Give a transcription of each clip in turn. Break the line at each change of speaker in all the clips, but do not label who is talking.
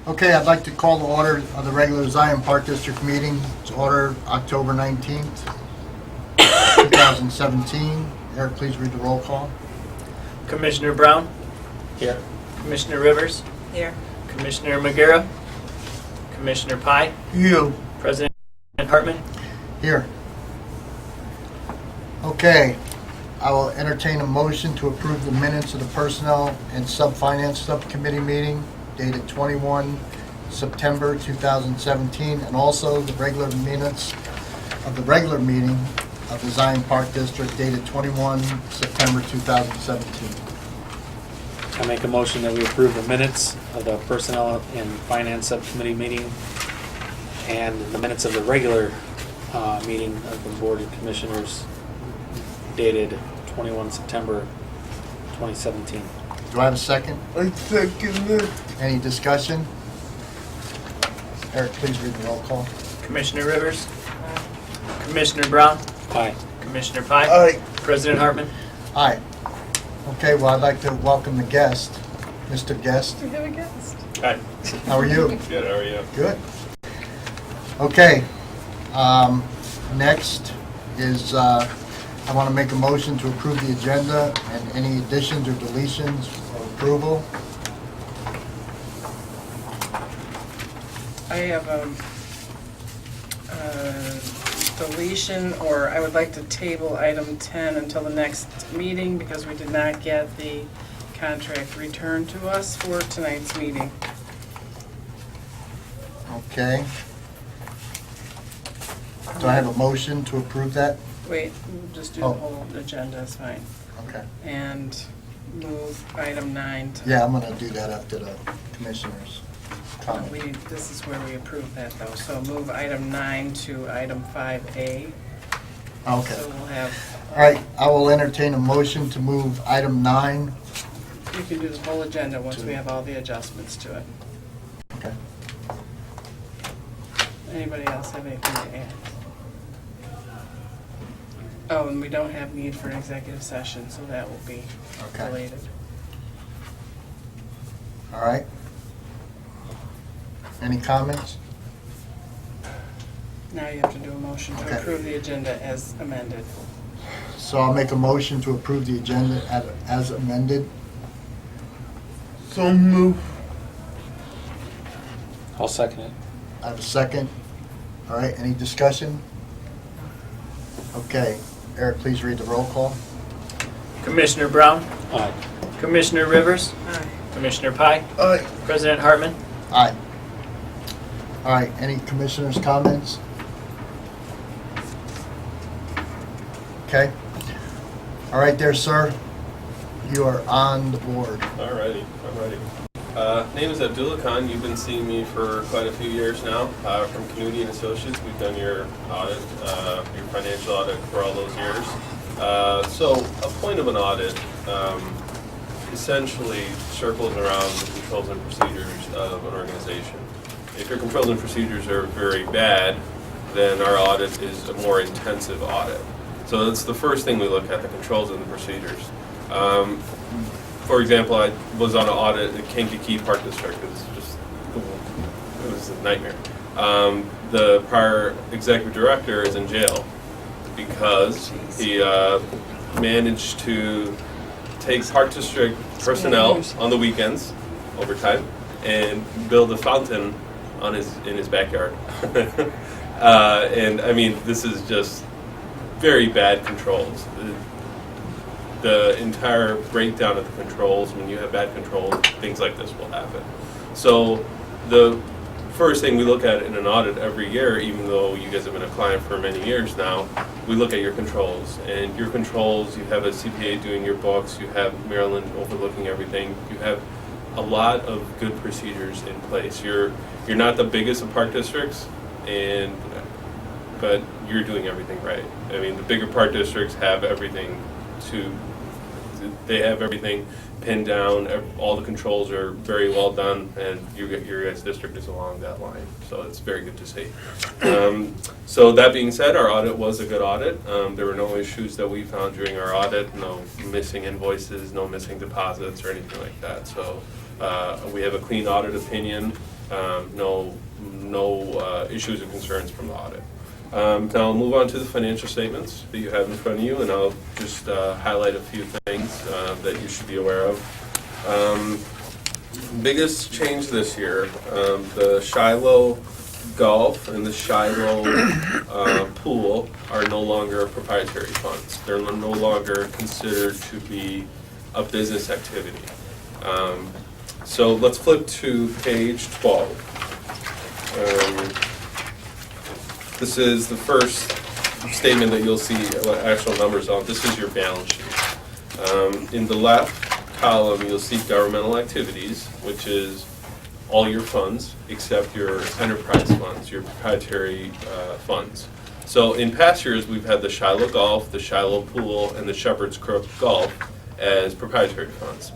Okay, I'd like to call the order of the regular Zion Park District meeting. It's order October 19th, 2017. Eric, please read the roll call.
Commissioner Brown,
Here.
Commissioner Rivers,
Here.
Commissioner Magura, Commissioner Pye,
You.
President Hartman.
Here. Okay, I will entertain a motion to approve the minutes of the Personnel and Sub-Finance Subcommittee meeting dated 21 September 2017, and also the regular minutes of the regular meeting of the Zion Park District dated 21 September 2017.
I make a motion that we approve the minutes of the Personnel and Finance Subcommittee meeting and the minutes of the regular meeting of the Board of Commissioners dated 21 September 2017.
Do I have a second?
I second it.
Any discussion? Eric, please read the roll call.
Commissioner Rivers, Commissioner Brown,
Aye.
Commissioner Pye,
Aye.
President Hartman.
Aye. Okay, well, I'd like to welcome the guest, Mr. Guest.
We have a guest.
Hi.
How are you?
Good, how are you?
Good. Okay, next is, I want to make a motion to approve the agenda and any additions or deletions or approval.
I have deletion, or I would like to table item 10 until the next meeting because we did not get the contract returned to us for tonight's meeting.
Okay. Do I have a motion to approve that?
Wait, we'll just do the
Oh.
whole agenda, is fine.
Okay.
And move item 9 to...
Yeah, I'm going to do that after the commissioners' comment.
This is where we approve that though, so move item 9 to item 5A.
Okay.
So we'll have...
All right, I will entertain a motion to move item 9.
You can do the whole agenda once we have all the adjustments to it.
Okay.
Anybody else have anything to add? Oh, and we don't have need for an executive session, so that will be
Okay.
related.
All right. Any comments?
Now you have to do a motion to
Okay.
approve the agenda as amended.
So I'll make a motion to approve the agenda as amended.
So move.
I'll second it.
I have a second. All right, any discussion? Okay, Eric, please read the roll call.
Commissioner Brown,
Aye.
Commissioner Rivers,
Aye.
Commissioner Pye,
Aye.
President Hartman.
Aye. All right, any commissioners' comments? Okay. All right there, sir. You are on the board.
Alrighty, I'm ready. Name is Abdullah Khan. You've been seeing me for quite a few years now. From Canudi and Associates, we've done your audit, your financial audit for all those years. So a point of an audit essentially circles around the controls and procedures of an organization. If your controls and procedures are very bad, then our audit is a more intensive audit. So that's the first thing we look at, the controls and the procedures. For example, I was on an audit at Kankakee Park District. It was a nightmare. The prior executive director is in jail because he managed to take Park District personnel on the weekends, overtime, and build a fountain in his backyard. And I mean, this is just very bad controls. The entire breakdown of the controls, when you have bad controls, things like this will happen. So the first thing we look at in an audit every year, even though you guys have been a client for many years now, we look at your controls. And your controls, you have a CPA doing your books, you have Maryland overlooking everything, you have a lot of good procedures in place. You're not the biggest of park districts, but you're doing everything right. I mean, the bigger park districts have everything they have everything pinned down. All the controls are very well done, and your guys' district is along that line. So it's very good to see. So that being said, our audit was a good audit. There were no issues that we found during our audit. No missing invoices, no missing deposits or anything like that. So we have a clean audit opinion. No issues or concerns from the audit. Now I'll move on to the financial statements that you have in front of you, and I'll just highlight a few things that you should be aware of. Biggest change this year, the Shiloh Golf and the Shiloh Pool are no longer proprietary funds. They're no longer considered to be a business activity. So let's flip to page 12. This is the first statement that you'll see actual numbers on. This is your balance sheet. In the left column, you'll see governmental activities, which is all your funds except your enterprise funds, your proprietary funds. So in past years, we've had the Shiloh Golf, the Shiloh Pool, and the Shepherd's Crook Golf as proprietary funds.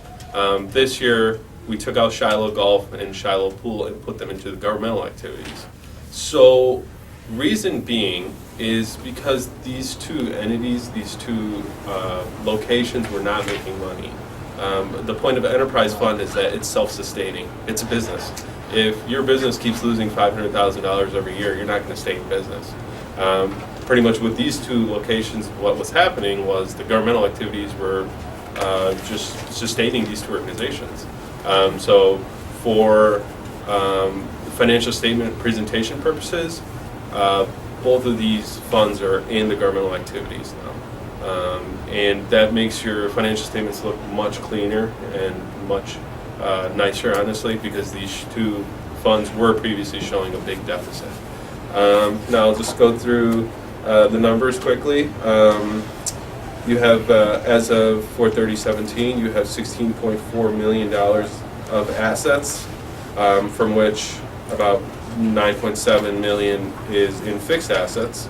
This year, we took out Shiloh Golf and Shiloh Pool and put them into the governmental activities. So reason being is because these two entities, these two locations were not making money. The point of an enterprise fund is that it's self-sustaining. It's a business. If your business keeps losing $500,000 every year, you're not going to stay in business. Pretty much with these two locations, what was happening was the governmental activities were just sustaining these two organizations. So for financial statement presentation purposes, both of these funds are in the governmental activities now. And that makes your financial statements look much cleaner and much nicer, honestly, because these two funds were previously showing a big deficit. Now I'll just go through the numbers quickly. You have, as of 4/30/17, you have $16.4 million of assets, from which about $9.7 million is in fixed assets.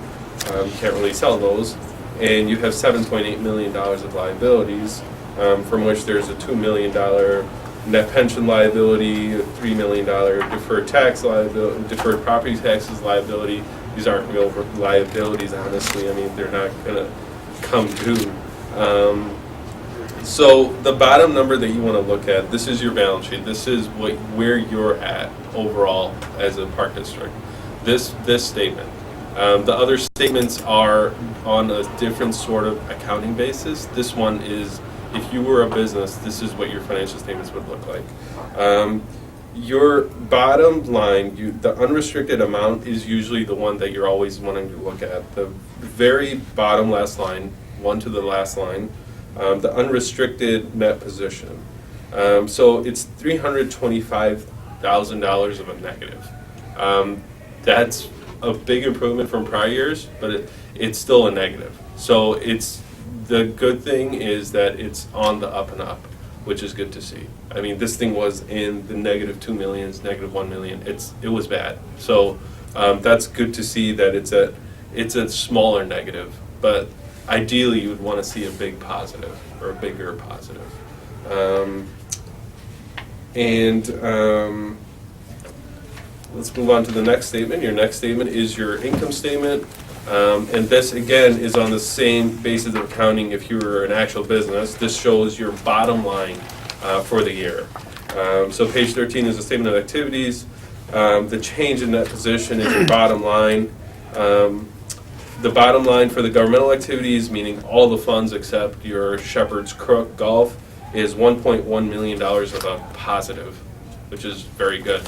You can't really sell those. And you have $7.8 million of liabilities, from which there's a $2 million net pension liability, a $3 million deferred tax liability, deferred property taxes liability. These aren't real liabilities, honestly. I mean, they're not going to come due. So the bottom number that you want to look at, this is your balance sheet. This is where you're at overall as a park district. This statement. The other statements are on a different sort of accounting basis. This one is, if you were a business, this is what your financial statements would look like. Your bottom line, the unrestricted amount is usually the one that you're always wanting to look at. The very bottom last line, one to the last line, the unrestricted net position. So it's $325,000 of a negative. That's a big improvement from prior years, but it's still a negative. So the good thing is that it's on the up and up, which is good to see. I mean, this thing was in the -2 million, -1 million. It was bad. So that's good to see that it's a smaller negative, but ideally you would want to see a big positive or a bigger positive. Let's move on to the next statement. Your next statement is your income statement. And this, again, is on the same basis of accounting if you were an actual business. This shows your bottom line for the year. So page 13 is a statement of activities. The change in net position is your bottom line. The bottom line for the governmental activities, meaning all the funds except your Shepherd's Crook Golf, is $1.1 million of a positive, which is very good.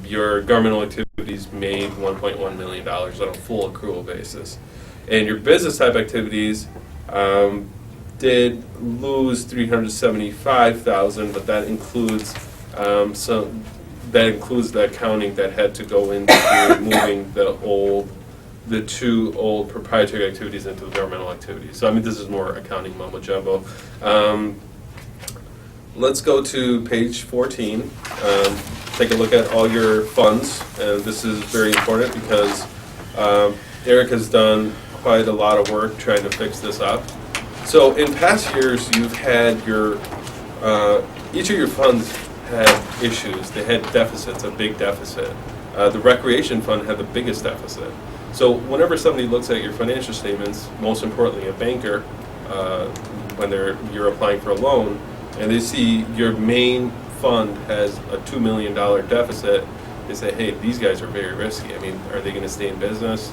Your governmental activities made $1.1 million on a full accrual basis. And your business type activities did lose $375,000, but that includes the accounting that had to go into moving the two old proprietary activities into the governmental activities. So I mean, this is more accounting mumbo jumbo. Let's go to page 14. Take a look at all your funds, and this is very important because Eric has done quite a lot of work trying to fix this up. So in past years, you've had each of your funds had issues. They had deficits, a big deficit. The recreation fund had the biggest deficit. So whenever somebody looks at your financial statements, most importantly a banker, when you're applying for a loan, and they see your main fund has a $2 million deficit, they say, hey, these guys are very risky. I mean, are they going to stay in business?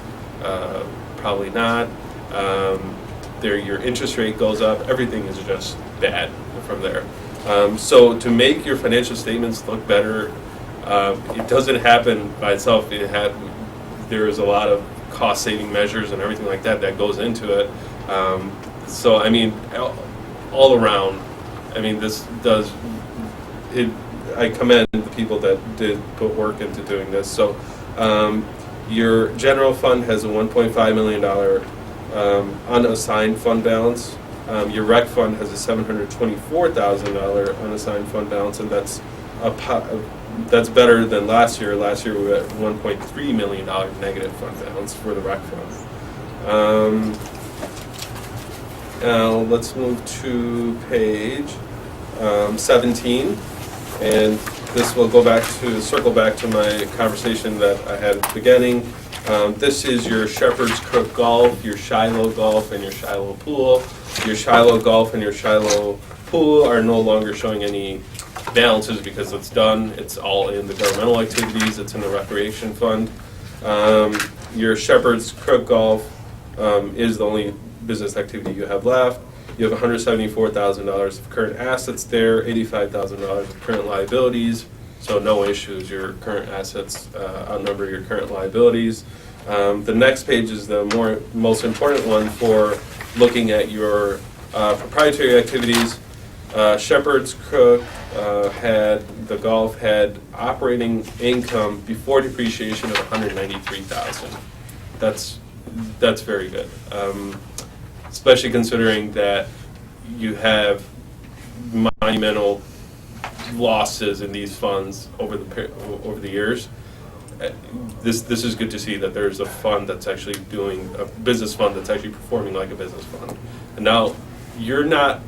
Probably not. Your interest rate goes up. Everything is just bad from there. So to make your financial statements look better, it doesn't happen by itself. There is a lot of cost-saving measures and everything like that goes into it. So I mean, all around, I mean, this does it. I commend the people that did put work into doing this. So your general fund has a $1.5 million unassigned fund balance. Your rec fund has a $724,000 unassigned fund balance, and that's better than last year. Last year we were at $1.3 million negative fund balance for the rec fund. Now let's move to page 17, and this will circle back to my conversation that I had at the beginning. This is your Shepherd's Crook Golf, your Shiloh Golf, and your Shiloh Pool. Your Shiloh Golf and your Shiloh Pool are no longer showing any balances because it's done. It's all in the governmental activities. It's in the recreation fund. Your Shepherd's Crook Golf is the only business activity you have left. You have $174,000 of current assets there, $85,000 of current liabilities. So no issues. Your current assets outnumber your current liabilities. The next page is the most important one for looking at your proprietary activities. Shepherd's Crook the golf had operating income before depreciation of $193,000. That's very good, especially considering that you have monumental losses in these funds over the years. This is good to see that there's a fund that's actually doing a business fund that's actually performing like a business fund. And now you're not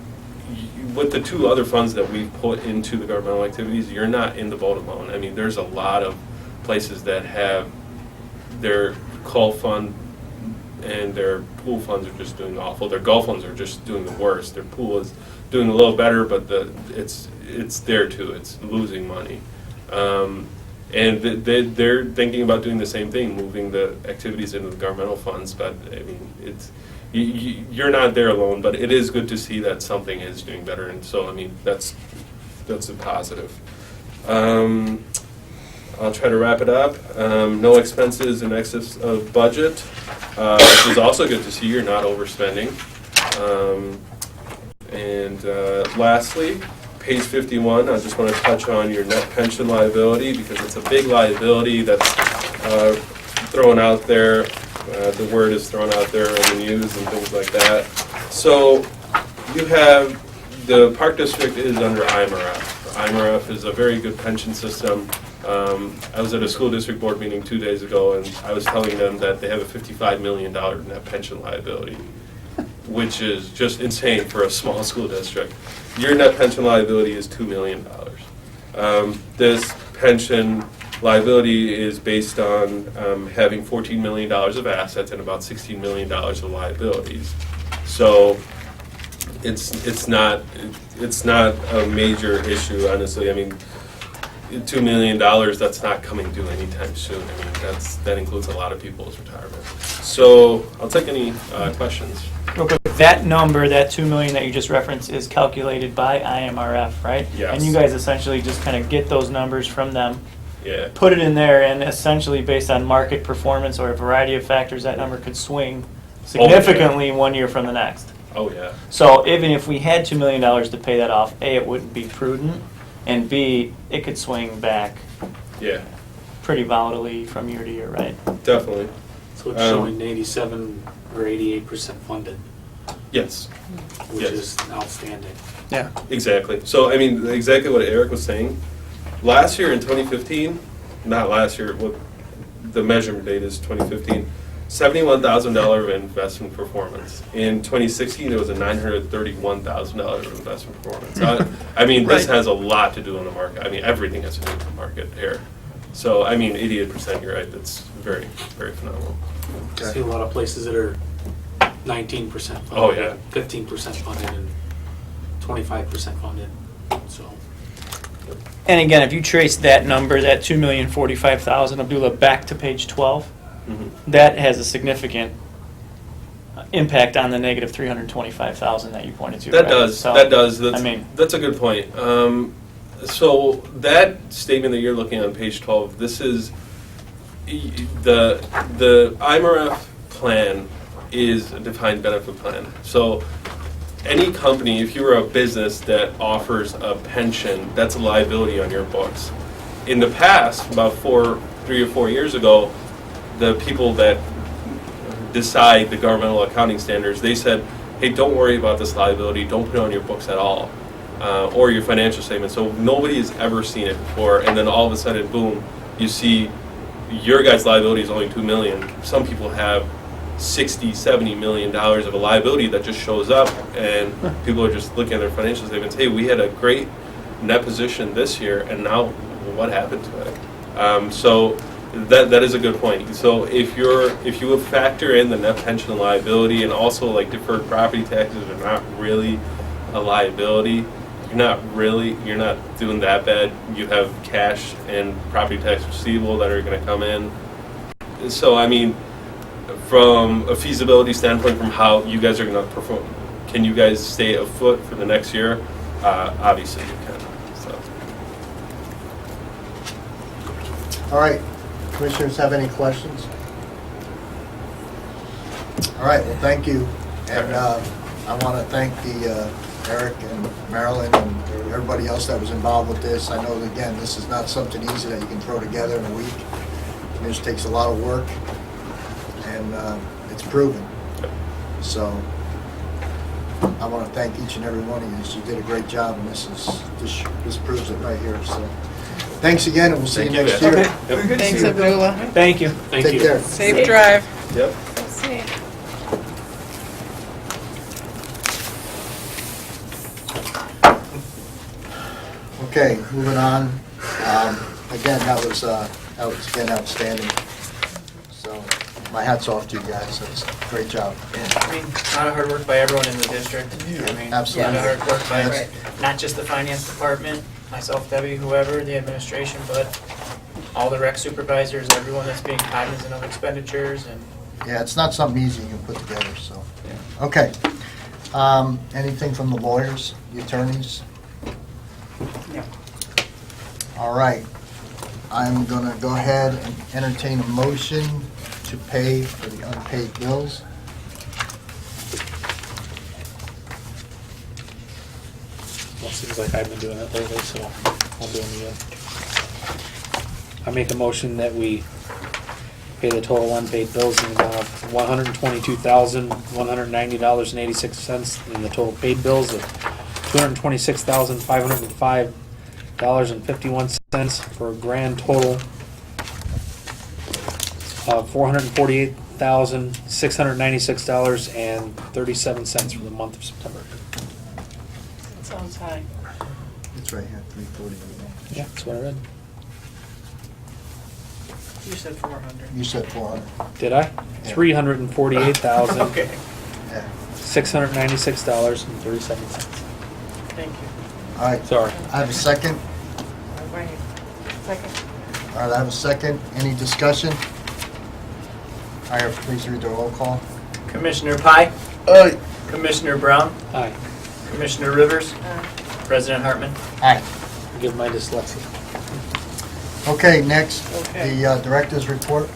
with the two other funds that we've put into the governmental activities. You're not in the boat alone. I mean, there's a lot of places that have their call fund and their pool funds are just doing awful. Their golf funds are just doing the worst. Their pool is doing a little better, but it's there too. It's losing money. And they're thinking about doing the same thing, moving the activities into the governmental funds. But I mean, you're not there alone. But it is good to see that something is doing better, and so I mean that's a positive. I'll try to wrap it up. No expenses in excess of budget, which is also good to see. You're not overspending. Lastly, page 51, I just want to touch on your net pension liability because it's a big liability that's thrown out there. The word is thrown out there in the news and things like that. So you have the Park District is under IMRF. IMRF is a very good pension system. I was at a school district board meeting 2 days ago, and I was telling them that they have a $55 million net pension liability, which is just insane for a small school district. Your net pension liability is $2 million. This pension liability is based on having $14 million of assets and about $16 million of liabilities. So it's not a major issue, honestly. I mean, $2 million, that's not coming due anytime soon. I mean, that includes a lot of people's retirement. So I'll take any questions.
Real quick, that number, that $2 million that you just referenced, is calculated by IMRF, right?
Yes.
And you guys essentially just kind of get those numbers from them,
Yeah.
put it in there, and essentially based on market performance or a variety of factors, that number could swing significantly 1 year from the next.
Oh, yeah.
So even if we had $2 million to pay that off, A, it wouldn't be prudent, and B, it could swing back
Yeah,
pretty volatilely from year to year, right?
definitely.
So it's showing 87 or 88% funded,
Yes.
which
Yes.
is outstanding.
Yeah.
Exactly. So, I mean, exactly what Eric was saying. Last year in 2015, not last year, what the measurement date is 2015, $71,000 of investment performance. In 2016, it was a $931,000 of investment performance. I mean, this has a lot to do on the market. I mean, everything has to do with the market here. So, I mean, 88%, you're right, that's very, very phenomenal.
I see a lot of places that are 19% funded.
Oh, yeah.
15% funded and 25% funded, so.
And again, if you trace that number, that 2,045,000, Abdullah, back to page 12, that has a significant impact on the negative 325,000 that you pointed to.
That
right?
does.
So,
That does.
I mean,
That's a good point. So that statement that you're looking at on page 12, this is the IMRF plan is a defined benefit plan. So any company, if you were a business that offers a pension, that's a liability on your books. In the past, about 3 or 4 years ago, the people that decide the governmental accounting standards, they said, hey, don't worry about this liability, don't put it on your books at all, or your financial statement. So nobody has ever seen it before, and then all of a sudden, boom, you see your guy's liability is only $2 million. Some people have $60-70 million of a liability that just shows up, and people are just looking at their financial statements. Hey, we had a great net position this year, and now what happened to it? So that is a good point. So if you would factor in the net pension liability, and also like deferred property taxes are not really a liability, you're not doing that bad. You have cash and property tax receivable that are going to come in. So I mean, from a feasibility standpoint, from how you guys are going to perform, can you guys stay afloat for the next year? Obviously you can. So.
All right, commissioners have any questions? All right, well, thank you. And I want to thank Eric and Marilyn and everybody else that was involved with this. I know, again, this is not something easy that you can throw together in a week. It just takes a lot of work, and it's proven. So I want to thank each and every one of you. You did a great job, and this proves it right here. So thanks again, and we'll see you next year.
Thanks, Abdullah.
thank you.
Thank
Take
you.
care.
Safe drive.
Yep.
Okay, moving on. Again, that was again outstanding. So my hat's off to you guys. That's a great job.
I mean, a lot of hard work by everyone in the district. I mean,
Absolutely.
A lot of hard work by
Yes.
not just the finance department, myself, Debbie, whoever, the administration, but all the rec supervisors, everyone that's being cognizant of expenditures and.
Yeah, it's not something easy you can put together, so. Okay. Anything from the lawyers, the attorneys?
No.
All right. I'm gonna go ahead and entertain a motion to pay for the unpaid bills.
Well, it seems like I've been doing it lately, so I'll do them again. I make a motion that we pay the total unpaid bills in the amount of $122,190.86, and the total paid bills of $226,505.51, for a grand total of $448,696.37 for the month of September.
That sounds high.
It's right here, 340.
Yeah, that's what I read.
You said 400.
You said 400.
Did I?
Yeah.
$348,696.37.
Okay.
Yeah.
Thank you.
All right.
Sorry.
I have a second.
Wait. Second.
All right, I have a second. Any discussion? All right, please read the roll call.
Commissioner Pye,
Aye.
Commissioner Brown,
Aye.
Commissioner Rivers, President Hartman.
Aye.
Forgive my dyslexia.
Okay, next,
Okay.
the director's report.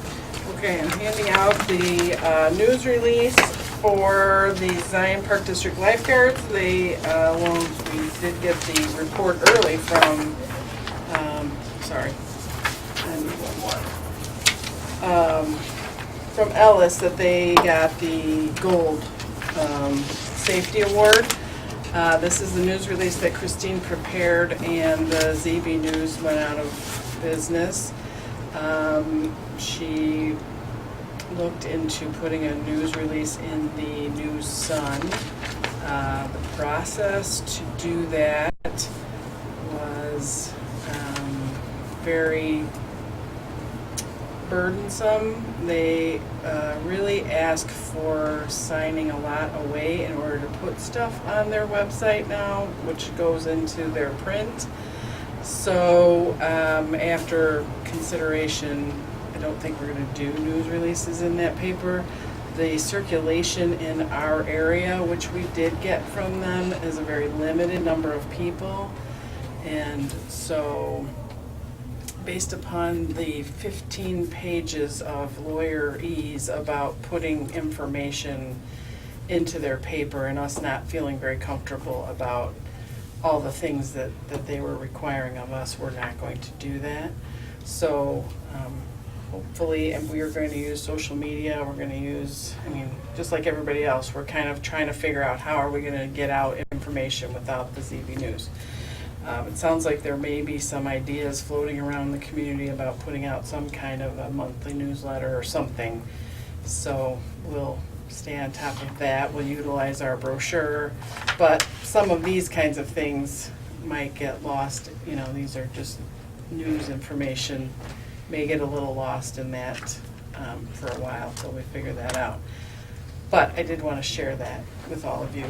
Okay, I'm handing out the news release for the Zion Park District lifeguards. We did get the report early from, from Ellis that they got the gold safety award. This is the news release that Christine prepared, and the ZB News went out of business. She looked into putting a news release in the News Sun. The process to do that was very burdensome. They really ask for signing a lot away in order to put stuff on their website now, which goes into their print. So, after consideration, I don't think we're gonna do news releases in that paper. The circulation in our area, which we did get from them, is a very limited number of people. And so, based upon the 15 pages of lawyerese about putting information into their paper and us not feeling very comfortable about all the things that they were requiring of us, we're not going to do that. So hopefully, and we are going to use social media, we're going to use, I mean, just like everybody else, we're kind of trying to figure out how are we going to get out information without the ZB News. It sounds like there may be some ideas floating around the community about putting out some kind of a monthly newsletter or something. So we'll stay on top of that. We'll utilize our brochure. But some of these kinds of things might get lost. You know, these are just news information. May get a little lost in that for a while till we figure that out. But I did want to share that with all of you.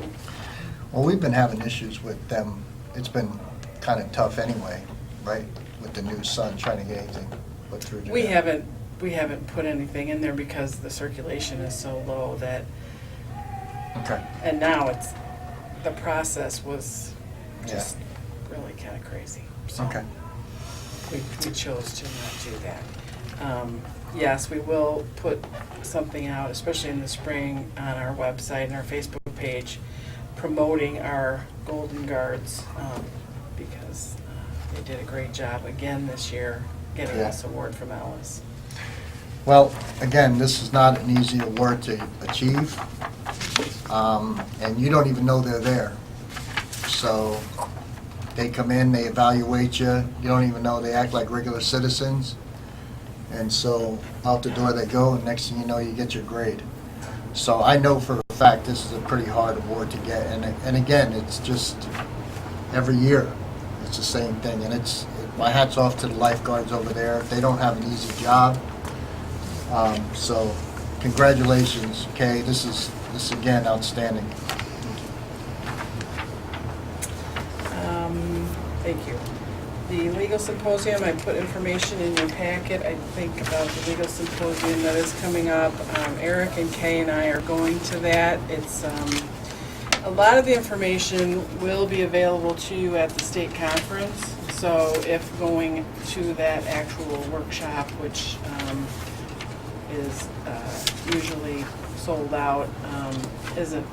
Well, we've been having issues with them. It's been kind of tough anyway, right? With the new Sun, trying to get anything put through.
We haven't put anything in there because the circulation is so low that,
Okay.
and now it's, the process was just
Yeah.
really kind of crazy. So
Okay.
we chose to not do that. Yes, we will put something out, especially in the spring, on our website and our Facebook page, promoting our Golden Guards, because they did a great job again this year, getting
Yeah.
this award from Alice.
Well, again, this is not an easy award to achieve, and you don't even know they're there. So they come in, they evaluate you, you don't even know, they act like regular citizens. And so out the door they go, and next thing you know, you get your grade. So I know for a fact this is a pretty hard award to get, and again, it's just every year, it's the same thing. And my hat's off to the lifeguards over there, they don't have an easy job. So congratulations, Kay, this is again outstanding.
Thank you. The legal symposium, I put information in your packet, I think, about the legal symposium that is coming up. Eric and Kay and I are going to that. It's, a lot of the information will be available to you at the state conference. So if going to that actual workshop, which is usually sold out, isn't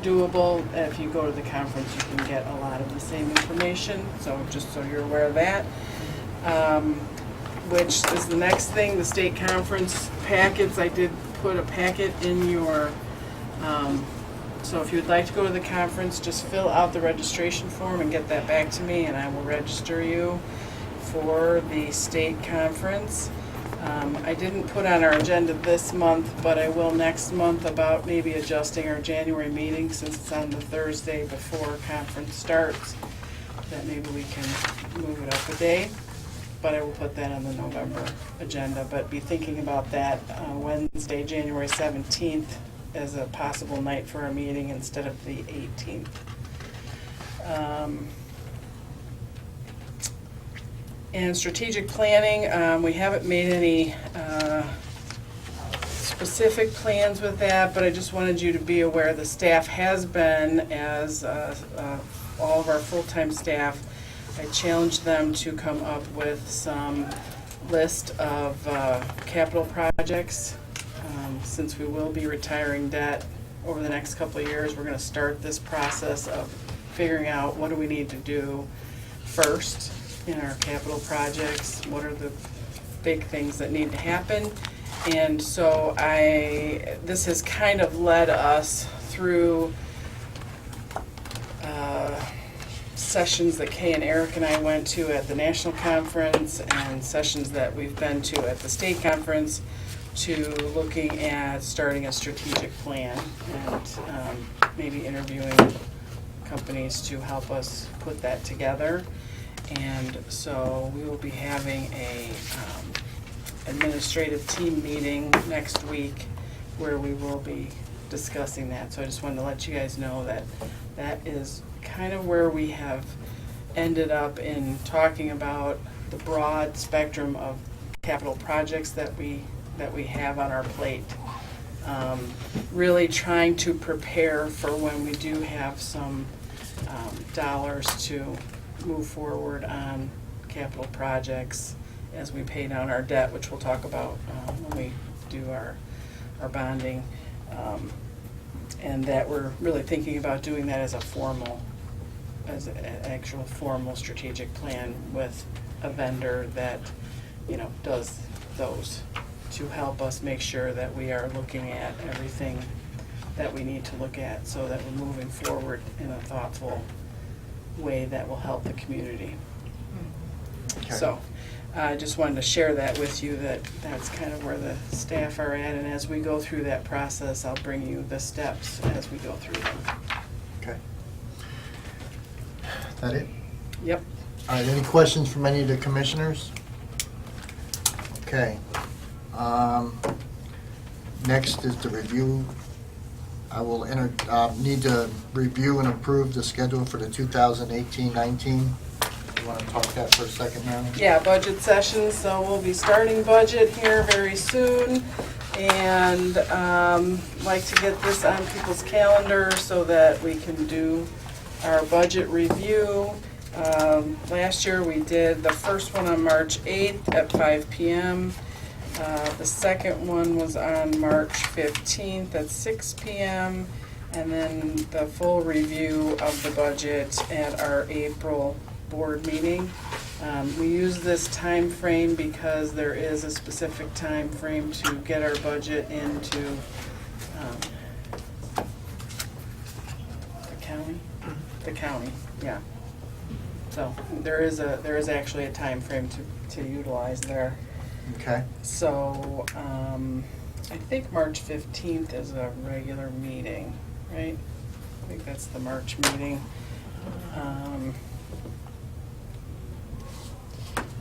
doable, if you go to the conference, you can get a lot of the same information, so just so you're aware of that. Which is the next thing, the state conference packets. I did put a packet in your, so if you'd like to go to the conference, just fill out the registration form and get that back to me, and I will register you for the state conference. I didn't put on our agenda this month, but I will next month about maybe adjusting our January meeting since it's on the Thursday before conference starts, that maybe we can move it up a day. But I will put that on the November agenda, but be thinking about that Wednesday, January 17th as a possible night for our meeting instead of the 18th. And strategic planning, we haven't made any specific plans with that, but I just wanted you to be aware the staff has been, as all of our full-time staff, I challenged them to come up with some list of capital projects. Since we will be retiring debt over the next couple of years, we're going to start this process of figuring out what do we need to do first in our capital projects, what are the big things that need to happen. And so this has kind of led us through sessions that Kay and Eric and I went to at the national conference and sessions that we've been to at the state conference to looking at starting a strategic plan and maybe interviewing companies to help us put that together. And so we will be having a administrative team meeting next week where we will be discussing that. So I just wanted to let you guys know that that is kind of where we have ended up in talking about the broad spectrum of capital projects that we have on our plate. Really trying to prepare for when we do have some dollars to move forward on capital projects as we pay down our debt, which we'll talk about when we do our bonding. And that we're really thinking about doing that as an actual formal strategic plan with a vendor that, does those to help us make sure that we are looking at everything that we need to look at so that we're moving forward in a thoughtful way that will help the community.
Okay.
So I just wanted to share that with you, that's kind of where the staff are at, and as we go through that process, I'll bring you the steps as we go through them.
Okay. That it?
Yep.
All right, any questions from any of the commissioners? Okay. Next is the review. I will need to review and approve the schedule for the 2018-19. You want to talk that for a second, Marilyn?
Yeah, budget sessions, so we'll be starting budget here very soon, and like to get this on people's calendar so that we can do our budget review. Last year, we did the first one on March 8th at 5 p.m. The second one was on March 15th at 6 p.m. And then the full review of the budget at our April board meeting. We use this time frame because there is a specific time frame to get our budget into the county? The county, yeah. So there is actually a time frame to utilize there.
Okay.
So, I think March 15th is a regular meeting, right? I think that's the March meeting.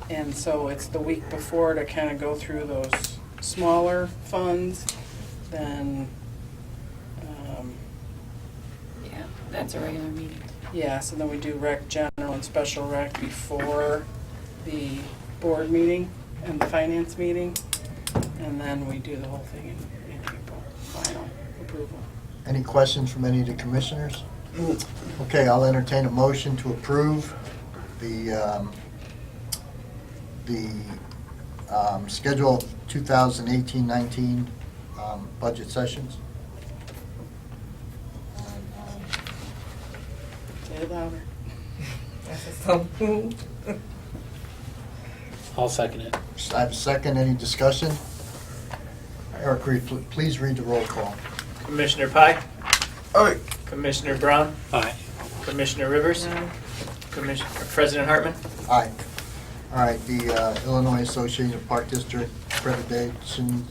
And so it's the week before to kind of go through those smaller funds, then,
Yeah, that's a regular meeting.
yeah, so then we do rec general and special rec before the board meeting and the finance meeting, and then we do the whole thing in April, final approval.
Any questions from any of the commissioners? Okay, I'll entertain a motion to approve the schedule of 2018-19 budget sessions.
Say it louder.
I'll second it.
I have a second. Any discussion? Eric, please read the roll call.
Commissioner Pye,
Aye.
Commissioner Brown,
Aye.
Commissioner Rivers, Commissioner President Hartman.
Aye. All right, the Illinois Association of Park District credentials.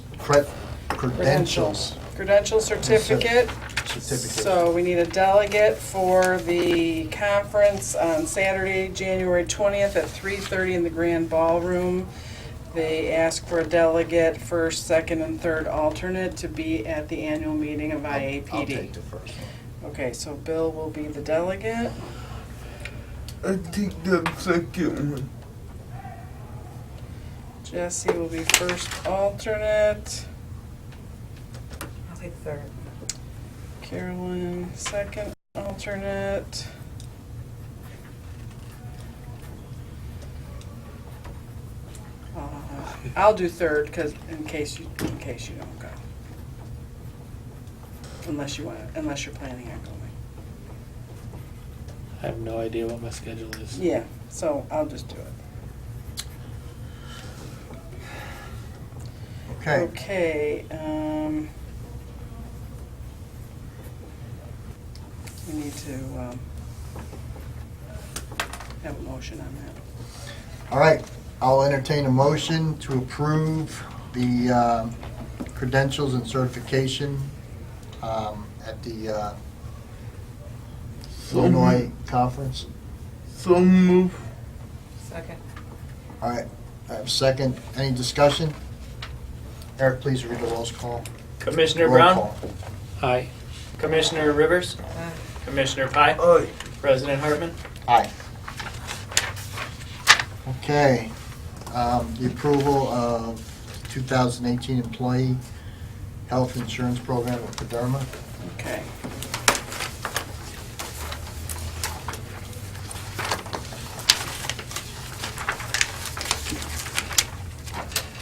Credential certificate.
Certificate.
So we need a delegate for the conference on Saturday, January 20th at 3:30 in the Grand Ballroom. They ask for a delegate, first, second, and third alternate to be at the annual meeting of IAPD.
I'll take the first one.
Okay, so Bill will be the delegate.
I think the second one.
Jesse will be first alternate.
I'll take third.
Carolyn, second alternate. I'll do third, because in case you don't go. Unless you're planning on going.
I have no idea what my schedule is.
Yeah, so I'll just do it.
Okay.
Okay, we need to, have a motion on that.
All right, I'll entertain a motion to approve the credentials and certification at the Illinois conference.
So move.
Second.
All right, I have a second. Any discussion? Eric, please read the roll call.
Commissioner
Roll
Brown,
call.
Aye.
Commissioner Rivers,
Aye.
Commissioner Pye,
Aye.
President Hartman.
Aye. Okay, the approval of 2018 employee health insurance program with Paderma.
Okay.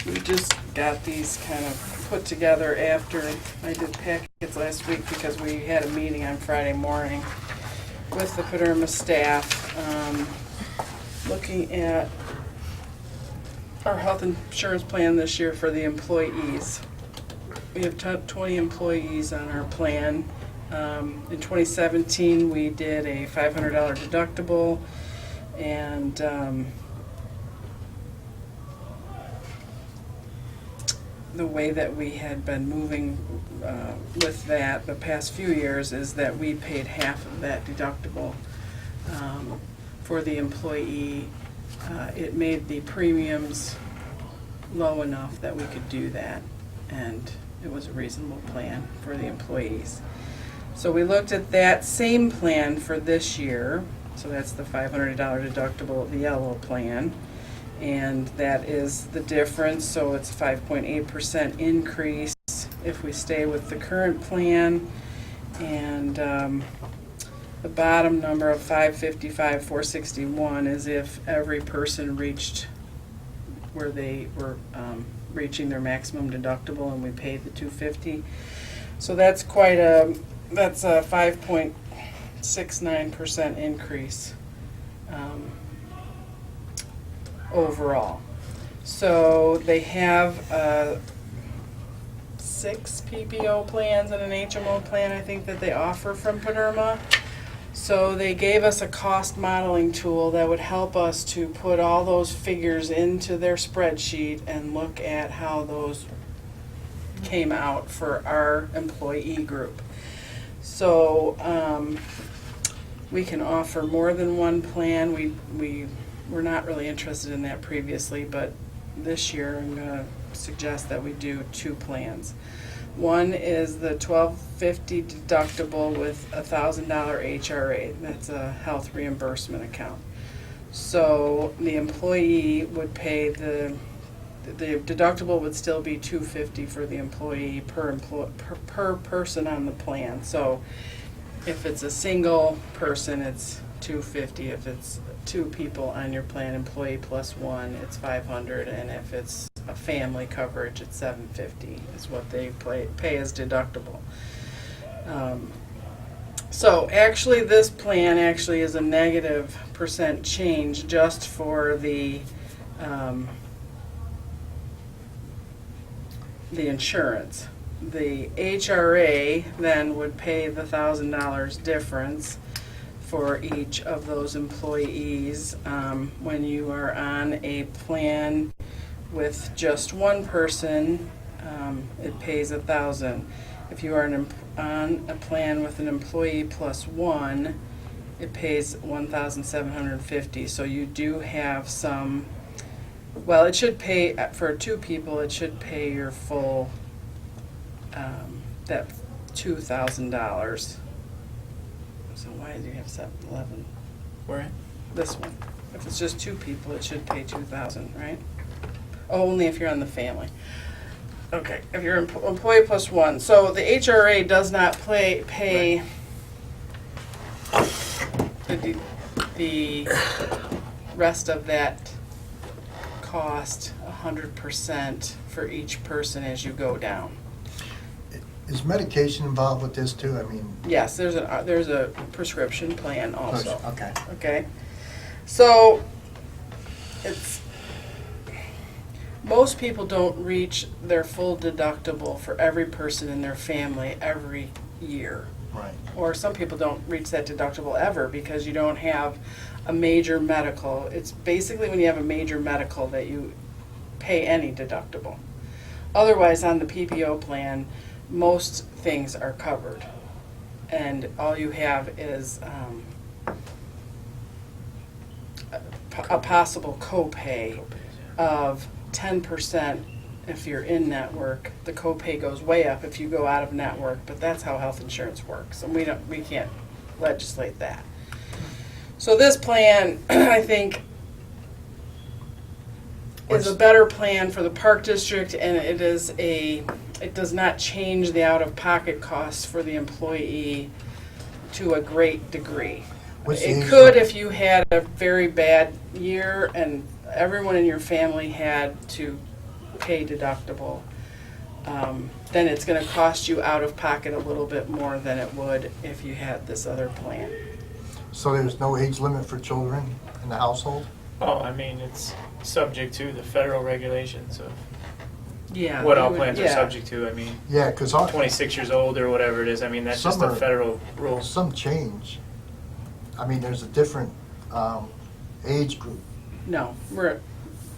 We just got these kind of put together after I did packets last week because we had a meeting on Friday morning with the Paderma staff, looking at our health insurance plan this year for the employees. We have 20 employees on our plan. In 2017, we did a $500 deductible, and the way that we had been moving with that the past few years is that we paid half of that deductible for the employee. It made the premiums low enough that we could do that, and it was a reasonable plan for the employees. So we looked at that same plan for this year. So that's the $500 deductible, the yellow plan. And that is the difference, so it's 5.8% increase if we stay with the current plan. And the bottom number of $555,461 is if every person reached where they were reaching their maximum deductible and we paid the $250. So that's that's a 5.69% increase overall. So they have 6 PPO plans and an HMO plan, I think, that they offer from Paderma. So they gave us a cost modeling tool that would help us to put all those figures into their spreadsheet and look at how those came out for our employee group. So we can offer more than one plan. We were not really interested in that previously, but this year I'm going to suggest that we do 2 plans. One is the $1,250 deductible with a $1,000 HRA. That's a health reimbursement account. So the employee would pay the deductible would still be $250 for the employee per person on the plan. So if it's a single person, it's $250. If it's 2 people on your plan, employee plus 1, it's $500. And if it's a family coverage, it's $750 is what they pay as deductible. So actually this plan actually is a negative % change just for the insurance. The HRA then would pay the $1,000 difference for each of those employees. When you are on a plan with just one person, it pays $1,000. If you are on a plan with an employee plus 1, it pays $1,750. So you do have some. Well, it should pay for 2 people. It should pay your full that $2,000. So why do you have 711?
Where?
This one. If it's just 2 people, it should pay $2,000, right? Oh, only if you're on the family. Okay, if you're employee plus 1. So the HRA does not pay the rest of that cost 100% for each person as you go down.
Is medication involved with this too? I mean.
Yes, there's a prescription plan also.
Okay.
Okay, so it's most people don't reach their full deductible for every person in their family every year.
Right.
Or some people don't reach that deductible ever because you don't have a major medical. It's basically when you have a major medical that you pay any deductible. Otherwise, on the PPO plan, most things are covered. And all you have is a possible copay of 10% if you're in network. The copay goes way up if you go out of network, but that's how health insurance works, and we can't legislate that. So this plan, I think, is a better plan for the park district, and it does not change the out-of-pocket costs for the employee to a great degree.
What's the
It
age
could
limit?
if you had a very bad year and everyone in your family had to pay deductible. Then it's gonna cost you out of pocket a little bit more than it would if you had this other plan.
So there's no age limit for children in the household?
Oh, I mean, it's subject to the federal regulations of
Yeah.
what
you
all
would-
plans are
yeah.
subject to. I mean,
Yeah, because
26 years old or whatever it is. I mean, that's just
Some
a
are-
federal rule.
some change. I mean, there's a different age group.
No,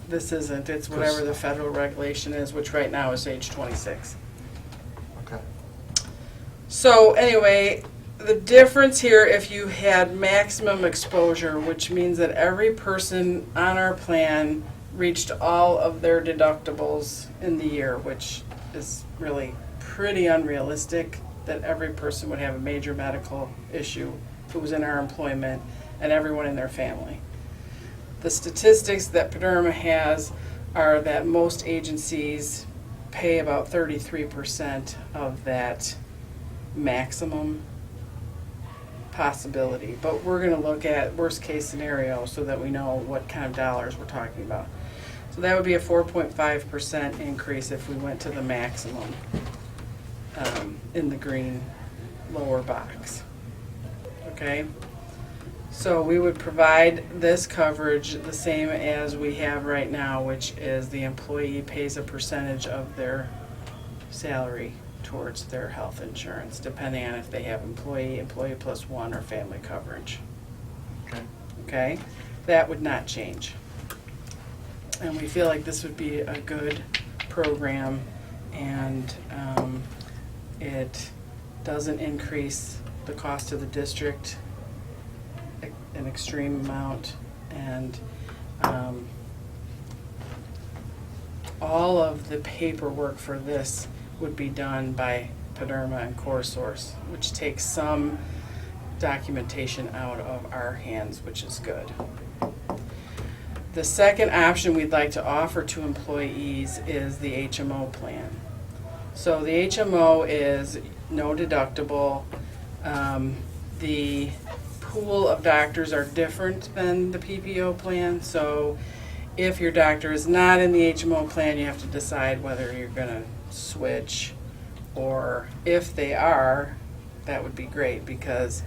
this isn't, it's whatever the federal regulation is, which right now is age 26.
Okay.
So anyway, the difference here, if you had maximum exposure, which means that every person on our plan reached all of their deductibles in the year, which is really pretty unrealistic that every person would have a major medical issue who was in our employment and everyone in their family. The statistics that Paderma has are that most agencies pay about 33% of that maximum possibility. But we're gonna look at worst case scenario so that we know what kind of dollars we're talking about. So that would be a 4.5% increase if we went to the maximum in the green lower box. Okay? So we would provide this coverage the same as we have right now, which is the employee pays a percentage of their salary towards their health insurance, depending on if they have employee plus one, or family coverage.
Okay.
Okay? That would not change. And we feel like this would be a good program, and it doesn't increase the cost to the district an extreme amount, and all of the paperwork for this would be done by Paderma and CoreSource, which takes some documentation out of our hands, which is good. The second option we'd like to offer to employees is the HMO plan. So the HMO is no deductible. The pool of doctors are different than the PPO plan, so if your doctor is not in the HMO plan, you have to decide whether you're gonna switch, or if they are, that would be great, because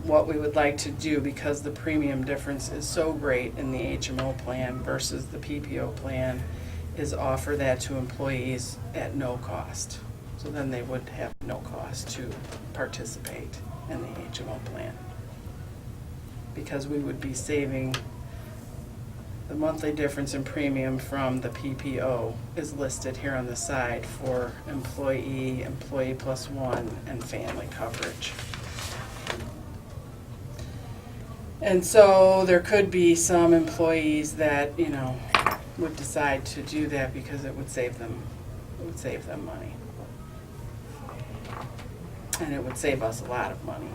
what we would like to do, because the premium difference is so great in the HMO plan versus the PPO plan, is offer that to employees at no cost. So then they would have no cost to participate in the HMO plan, because we would be saving the monthly difference in premium from the PPO is listed here on the side for employee plus one, and family coverage. And so there could be some employees that, would decide to do that because it would save them money. And it would save us a lot of money.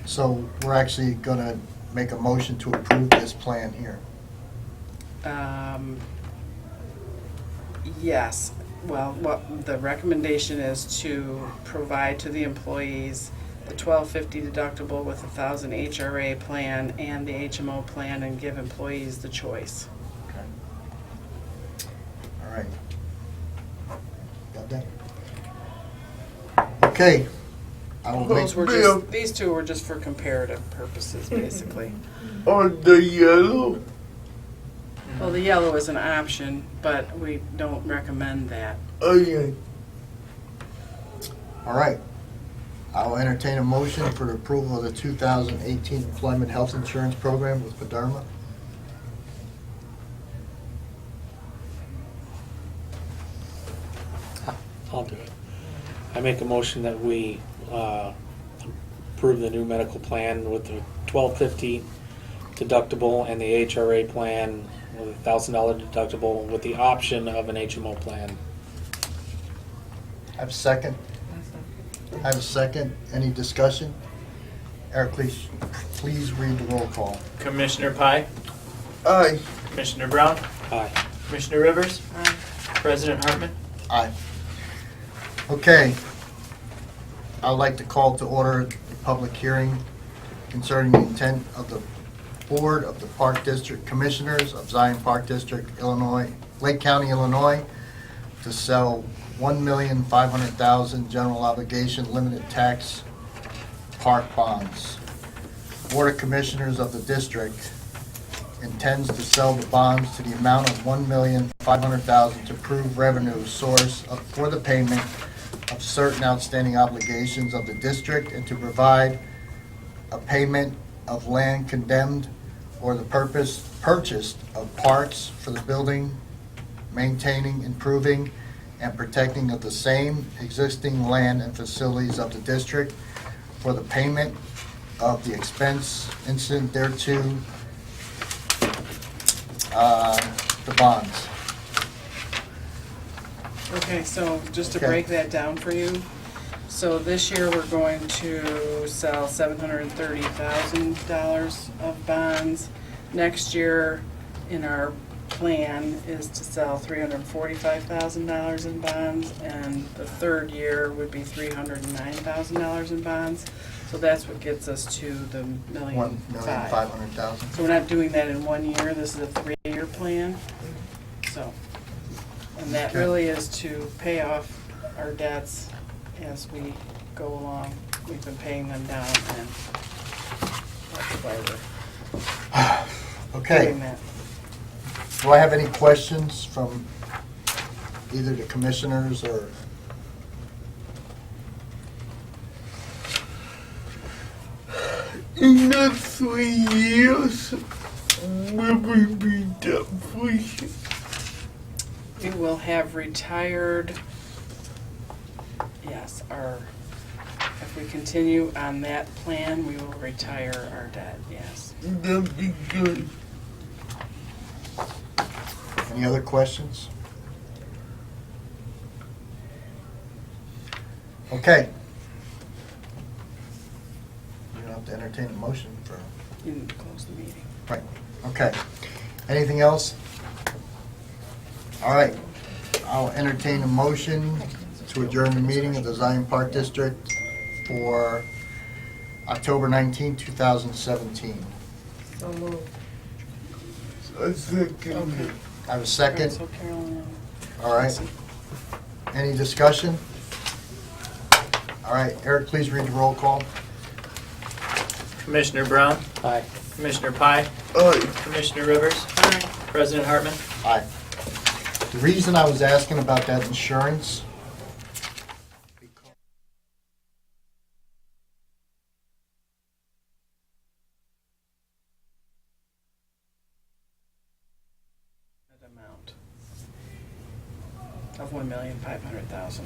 So we're actually gonna make a motion to approve this plan here.
Yes, well, what the recommendation is to provide to the employees the $1,250 deductible with a $1,000 HRA plan and the HMO plan, and give employees the choice.
Okay. All right. Got that? Okay. I will make,
These two were just for comparative purposes, basically.
Or the yellow?
Well, the yellow is an option, but we don't recommend that.
Oh, yeah.
all right. I will entertain a motion for the approval of the 2018 Employment Health Insurance Program with Paderma.
I'll do it. I make a motion that we approve the new medical plan with the $1,250 deductible and the HRA plan with a $1,000 deductible with the option of an HMO plan.
Have a second? Have a second. Any discussion? Eric, please read the roll call.
Commissioner Pye,
Aye.
Commissioner Brown,
Aye.
Commissioner Rivers,
Aye.
President Hartman.
Aye. Okay. I'd like to call to order the public hearing concerning the intent of the Board of the Park District Commissioners of Zion Park District, Illinois, Lake County, Illinois, to sell $1,500,000 general obligation limited tax park bonds. Board of Commissioners of the district intends to sell the bonds to the amount of $1,500,000 to prove revenue source for the payment of certain outstanding obligations of the district and to provide a payment of land condemned or the purchased of parts for the building, maintaining, improving, and protecting of the same existing land and facilities of the district for the payment of the expense incident thereto, the bonds.
Okay, so just to
Okay.
break that down for you, so this year we're going to sell $730,000 of bonds. Next year, in our plan, is to sell $345,000 in bonds, and the third year would be $309,000 in bonds. So that's what gets us to the $1,500,000.
$1,500,000.
So we're not doing that in 1 year, this is a 3-year plan, so. And that
Okay.
really is to pay off our debts as we go along. We've been paying them down, and that's why we're
Okay.
doing that.
Do I have any questions from either the commissioners or?
In the 3 years, will we be debt-free?
We will have retired, yes, if we continue on that plan, we will retire our debt, yes.
That'd be good.
Any other questions? Okay. You don't have to entertain a motion for,
You need to close the meeting.
right, okay. Anything else? All right, I'll entertain a motion to adjourn the meeting of the Zion Park District for October 19, 2017.
So moved.
I second
Okay.
it.
I have a second,
So Carolyn,
all right. Any discussion? All right, Eric, please read the roll call.
Commissioner Brown,
Aye.
Commissioner Pye,
Aye.
Commissioner Rivers, President Hartman.
Aye. The reason I was asking about that insurance,
that amount of $1,500,000.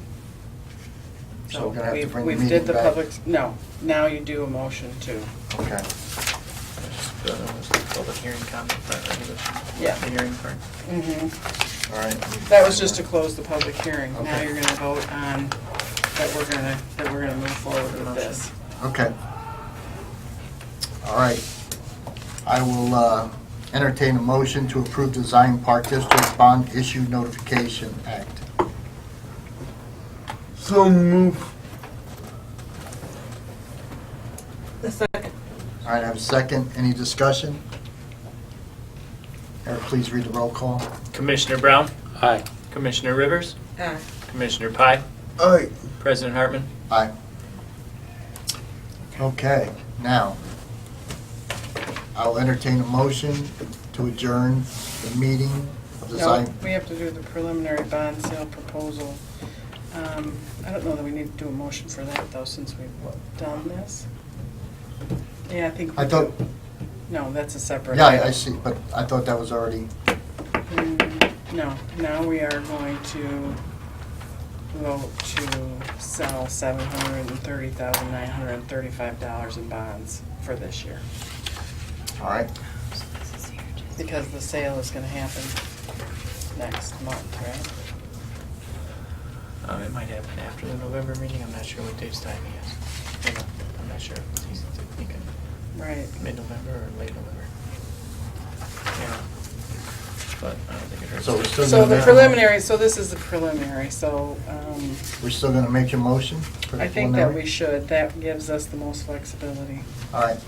So we're gonna have to bring the
we
meeting
did the
back.
public, no, now you do a motion to,
okay.
Public hearing comment part,
Yeah.
the hearing part.
mm-hmm.
All right.
That was just to close the public hearing. Now
Okay.
you're gonna vote on that we're gonna move forward with this.
Okay. All right. I will entertain a motion to approve the Zion Park District Bond Issue Notification Act.
So move.
The second.
All right, I have a second. Any discussion? Eric, please read the roll call.
Commissioner Brown,
Aye.
Commissioner Rivers,
Aye.
Commissioner Pye,
Aye.
President Hartman.
Aye. Okay, now, I'll entertain a motion to adjourn the meeting of the
No,
Zion.
we have to do the preliminary bond sale proposal. I don't know that we need to do a motion for that though, since we've done this. Yeah, I think we
I thought,
do. No, that's a separate.
yeah,
item.
I see, but I thought that was already,
No, now we are going to vote to sell $730,935 in bonds for this year.
all right.
Because the sale is gonna happen next month, right?
It might happen after the November meeting. I'm not sure what Dave's timing is. I'm not sure. He's thinking
Right.
mid-November or late November. Yeah. but I don't think it hurts.
So we're still
So
gonna
the
make-
preliminary, so this is the preliminary, so
We're still gonna make your motion? for the
I think that we
preliminary?
should. That gives us the most flexibility.
All right.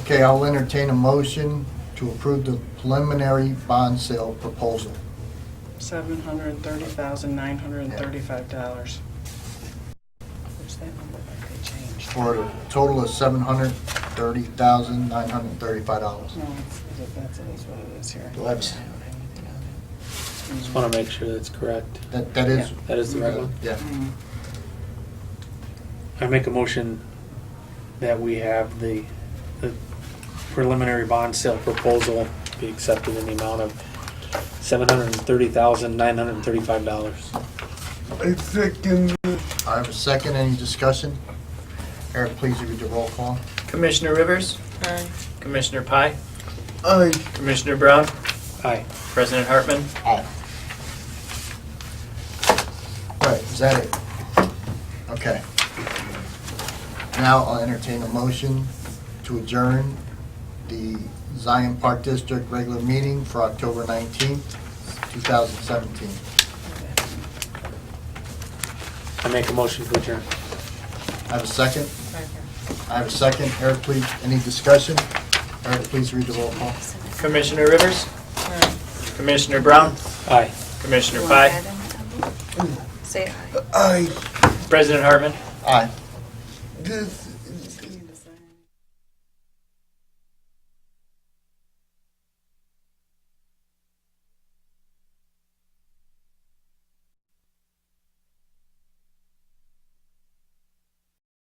Okay, I'll entertain a motion to approve the preliminary bond sale proposal.
$730,935. Where's that number that they changed?
For a total of $730,935.
No, that's what it is here.
Do I have s-
Just want to make sure that's correct.
That is.
That is the right one?
Yeah.
Mm.
I make a motion that we have the preliminary bond sale proposal be accepted in the amount of $730,935.
I second it.
I have a second. Any discussion? Eric, please read the roll call.
Commissioner Rivers,
Aye.
Commissioner Pye,
Aye.
Commissioner Brown,
Aye.
President Hartman.
Aye. Right, is that it? Okay. Now I'll entertain a motion to adjourn the Zion Park District regular meeting for October 19th, 2017.
I make a motion to adjourn.
I have a second.
Second.
I have a second. Eric, please, any discussion? Eric, please read the roll call.
Commissioner Rivers,
Aye.
Commissioner Brown,
Aye.
Commissioner Pye,
Say aye.
Aye.
President Hartman.
Aye.
This